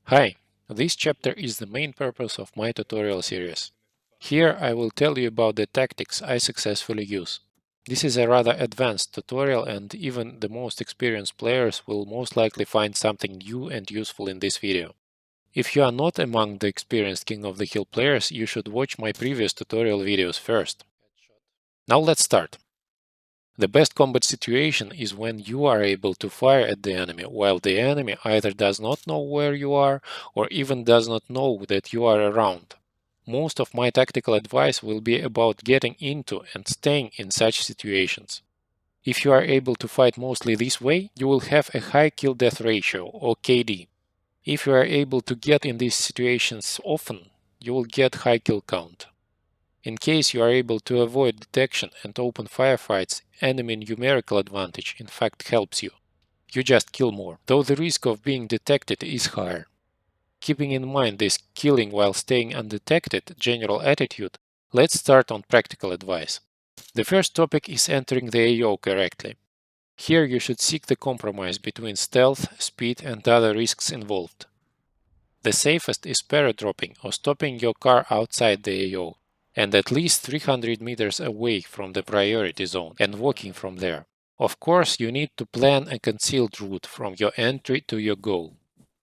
Hi, this chapter is the main purpose of my tutorial series. Here I will tell you about the tactics I successfully use. This is a rather advanced tutorial and even the most experienced players will most likely find something new and useful in this video. If you are not among the experienced King of the Hill players, you should watch my previous tutorial videos first. Now let's start. The best combat situation is when you are able to fire at the enemy, while the enemy either does not know where you are or even does not know that you are around. Most of my tactical advice will be about getting into and staying in such situations. If you are able to fight mostly this way, you will have a high kill-death ratio, or KD. If you are able to get in these situations often, you will get high kill count. In case you are able to avoid detection and open firefights, enemy numerical advantage in fact helps you. You just kill more, though the risk of being detected is higher. Keeping in mind this killing while staying undetected general attitude, let's start on practical advice. The first topic is entering the AO correctly. Here you should seek the compromise between stealth, speed and other risks involved. The safest is paradropping or stopping your car outside the AO and at least 300 meters away from the priority zone and walking from there. Of course, you need to plan a concealed route from your entry to your goal.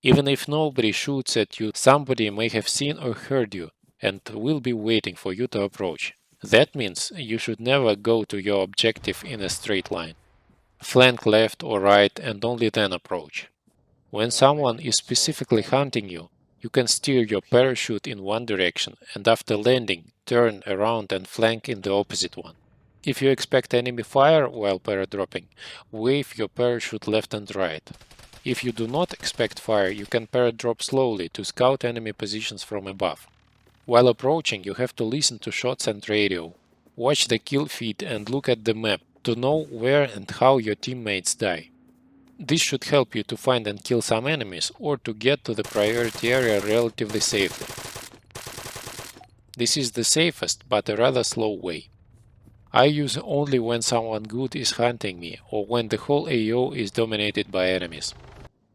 Even if nobody shoots at you, somebody may have seen or heard you and will be waiting for you to approach. That means you should never go to your objective in a straight line. Flank left or right and only then approach. When someone is specifically hunting you, you can steer your parachute in one direction and after landing, turn around and flank in the opposite one. If you expect enemy fire while paradropping, wave your parachute left and right. If you do not expect fire, you can paradrop slowly to scout enemy positions from above. While approaching, you have to listen to shots and radio. Watch the kill feed and look at the map to know where and how your teammates die. This should help you to find and kill some enemies or to get to the priority area relatively safely. This is the safest but a rather slow way. I use only when someone good is hunting me or when the whole AO is dominated by enemies.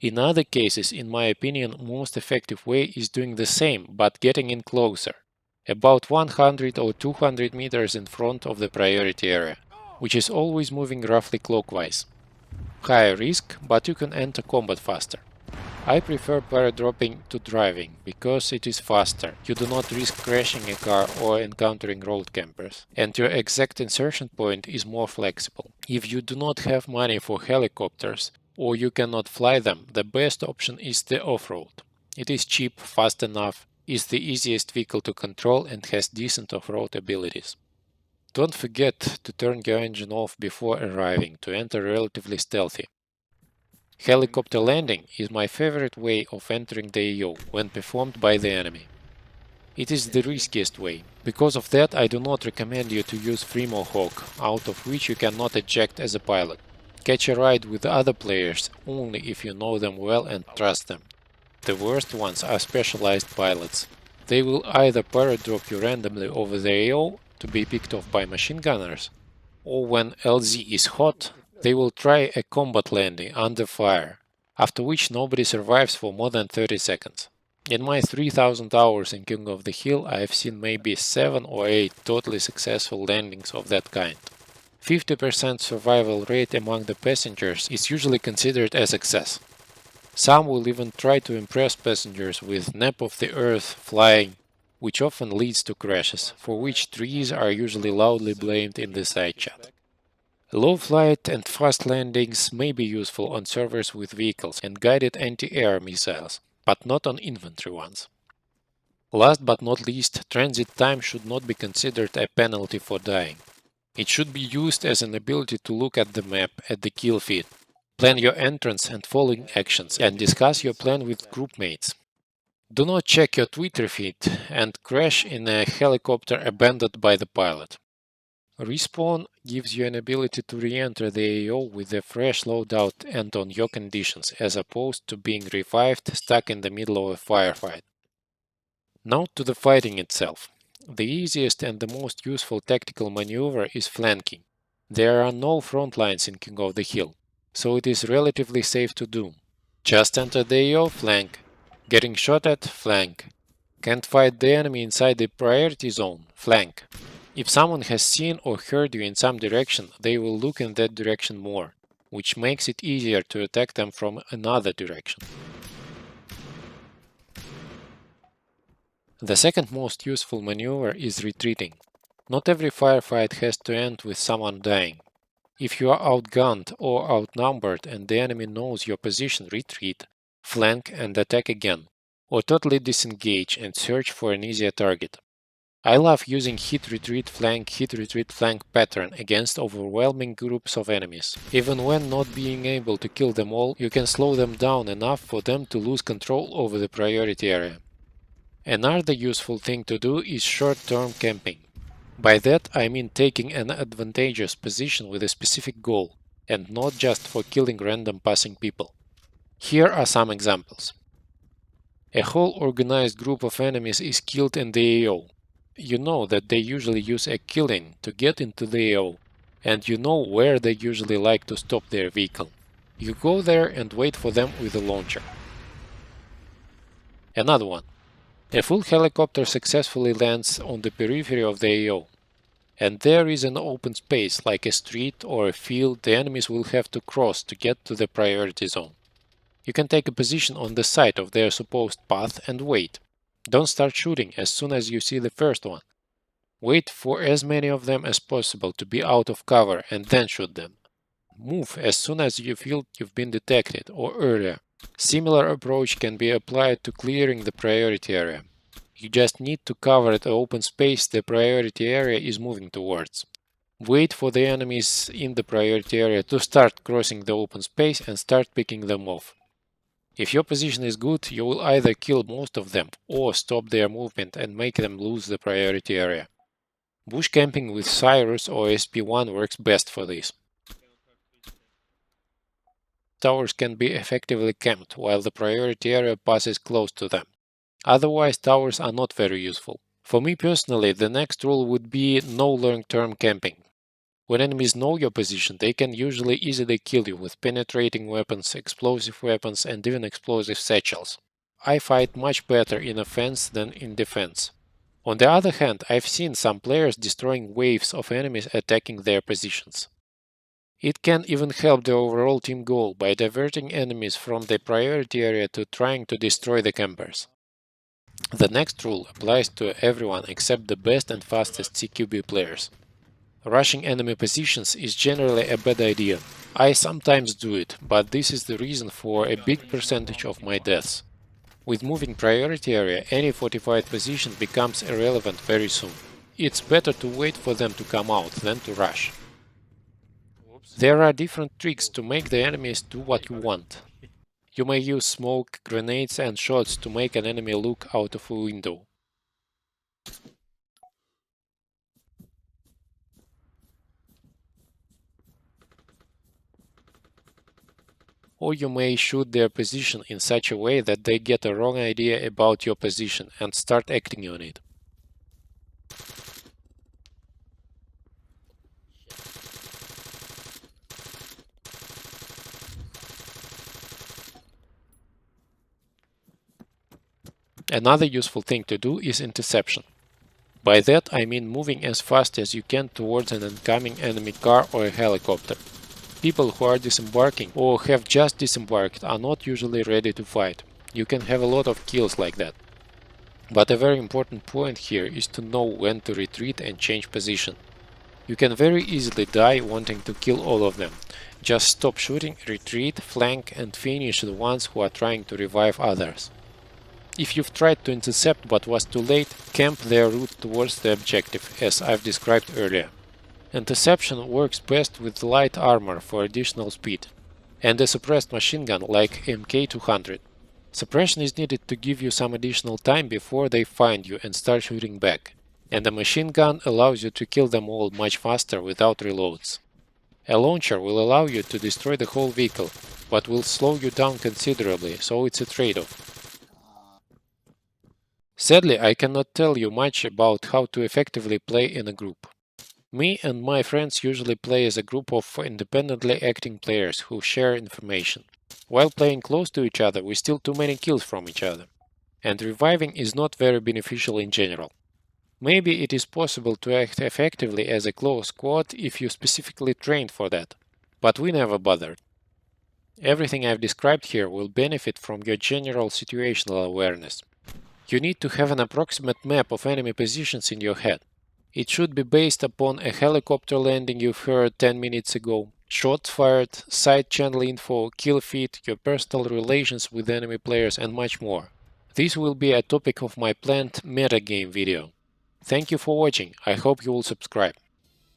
In other cases, in my opinion, most effective way is doing the same but getting in closer, about 100 or 200 meters in front of the priority area, which is always moving roughly clockwise. Higher risk, but you can enter combat faster. I prefer paradropping to driving, because it is faster, you do not risk crashing a car or encountering road campers, and your exact insertion point is more flexible. If you do not have money for helicopters, or you cannot fly them, the best option is the off-road. It is cheap, fast enough, is the easiest vehicle to control and has decent off-road abilities. Don't forget to turn your engine off before arriving to enter relatively stealthy. Helicopter landing is my favorite way of entering the AO when performed by the enemy. It is the riskiest way. Because of that, I do not recommend you to use Free Hawk, out of which you cannot eject as a pilot. Catch a ride with other players only if you know them well and trust them. The worst ones are specialized pilots. They will either paradrop you randomly over the AO to be picked off by machine gunners, or when LZ is hot, they will try a combat landing under fire, after which nobody survives for more than 30 seconds. In my 3000 hours in King of the Hill, I have seen maybe 7 or 8 totally successful landings of that kind. 50% survival rate among the passengers is usually considered a success. Some will even try to impress passengers with nap of the earth flying, which often leads to crashes, for which trees are usually loudly blamed in the side chat. Low flight and fast landings may be useful on servers with vehicles and guided anti-air missiles, but not on infantry ones. Last but not least, transit time should not be considered a penalty for dying. It should be used as an ability to look at the map at the kill feed, plan your entrance and following actions, and discuss your plan with groupmates. Do not check your Twitter feed and crash in a helicopter abandoned by the pilot. Respawn gives you an ability to re-enter the AO with a fresh loadout and on your conditions, as opposed to being revived stuck in the middle of a firefight. Now to the fighting itself. The easiest and the most useful tactical maneuver is flanking. There are no front lines in King of the Hill, so it is relatively safe to do. Just enter the AO flank, Getting shot at, flank. Can't fight the enemy inside the priority zone, flank. If someone has seen or heard you in some direction, they will look in that direction more, which makes it easier to attack them from another direction. The second most useful maneuver is retreating. Not every firefight has to end with someone dying. If you are outgunned or outnumbered and the enemy knows your position, retreat, flank and attack again, or totally disengage and search for an easier target. I love using hit retreat flank pattern against overwhelming groups of enemies. Even when not being able to kill them all, you can slow them down enough for them to lose control over the priority area. Another useful thing to do is short-term camping. By that I mean taking an advantageous position with a specific goal, and not just for killing random passing people. Here are some examples. A whole organized group of enemies is killed in the AO. You know that they usually use a killing to get into the AO, and you know where they usually like to stop their vehicle. You go there and wait for them with a launcher. Another one. A full helicopter successfully lands on the periphery of the AO, and there is an open space like a street or a field the enemies will have to cross to get to the priority zone. You can take a position on the side of their supposed path and wait. Don't start shooting as soon as you see the first one. Wait for as many of them as possible to be out of cover and then shoot them. Move as soon as you feel you've been detected or earlier. Similar approach can be applied to clearing the priority area. You just need to cover the open space the priority area is moving towards. Wait for the enemies in the priority area to start crossing the open space and start picking them off. If your position is good, you will either kill most of them or stop their movement and make them lose the priority area. Bush camping with Cyrus or SP-1 works best for this. Towers can be effectively camped while the priority area passes close to them. Otherwise, towers are not very useful. For me personally, the next rule would be no long-term camping. When enemies know your position, they can usually easily kill you with penetrating weapons, explosive weapons and even explosive satchels. I fight much better in offense than in defense. On the other hand, I've seen some players destroying waves of enemies attacking their positions. It can even help the overall team goal by diverting enemies from the priority area to trying to destroy the campers. The next rule applies to everyone except the best and fastest CQB players. Rushing enemy positions is generally a bad idea. I sometimes do it, but this is the reason for a big percentage of my deaths. With moving priority area, any fortified position becomes irrelevant very soon. It's better to wait for them to come out than to rush. There are different tricks to make the enemies do what you want. You may use smoke, grenades and shots to make an enemy look out of a window. Or you may shoot their position in such a way that they get a wrong idea about your position and start acting on it. Another useful thing to do is interception. By that I mean moving as fast as you can towards an incoming enemy car or a helicopter. People who are disembarking or have just disembarked are not usually ready to fight. You can have a lot of kills like that. But a very important point here is to know when to retreat and change position. You can very easily die wanting to kill all of them. Just stop shooting, retreat, flank and finish the ones who are trying to revive others. If you've tried to intercept but was too late, camp their route towards the objective, as I've described earlier. Interception works best with light armor for additional speed, and a suppressed machine gun like MK200. Suppression is needed to give you some additional time before they find you and start shooting back, and a machine gun allows you to kill them all much faster without reloads. A launcher will allow you to destroy the whole vehicle, but will slow you down considerably, so it's a trade-off. Sadly, I cannot tell you much about how to effectively play in a group. Me and my friends usually play as a group of independently acting players who share information. While playing close to each other, we steal too many kills from each other. and reviving is not very beneficial in general. Maybe it is possible to act effectively as a close squad if you specifically trained for that, but we never bothered. Everything I've described here will benefit from your general situational awareness. You need to have an approximate map of enemy positions in your head. It should be based upon a helicopter landing you've heard 10 minutes ago, shots fired, side channel info, kill feed, your personal relations with enemy players, and much more. This will be a topic of my planned metagame video. Thank you for watching, I hope you will subscribe.